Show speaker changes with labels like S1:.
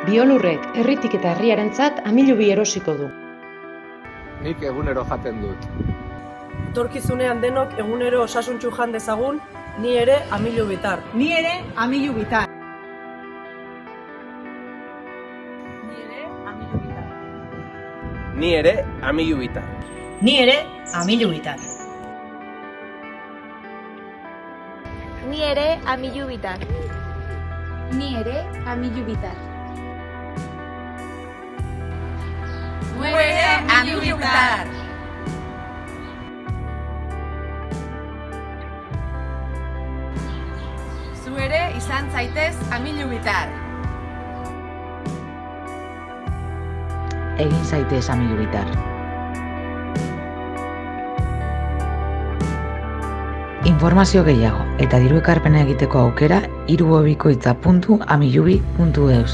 S1: Biolurrek herritik eta herriarentzat amilubi erosiko du.
S2: Nik egunero jaten dut.
S3: Etorkizunean denok egunero osasuntsu jan dezagun, ni ere amilubitar.
S4: Ni ere amilubitar.
S5: Ni ere amilubitar.
S4: Ni ere amilubitar.
S6: Ni ere amilubitar.
S7: Ni ere amilubitar.
S4: Gu ere amilubitar. Zu ere izan zaitez amilubitar.
S8: Egin zaitez amilubitar. Informazio gehiago eta diru ekarpena egiteko aukera www.amilubi.eus.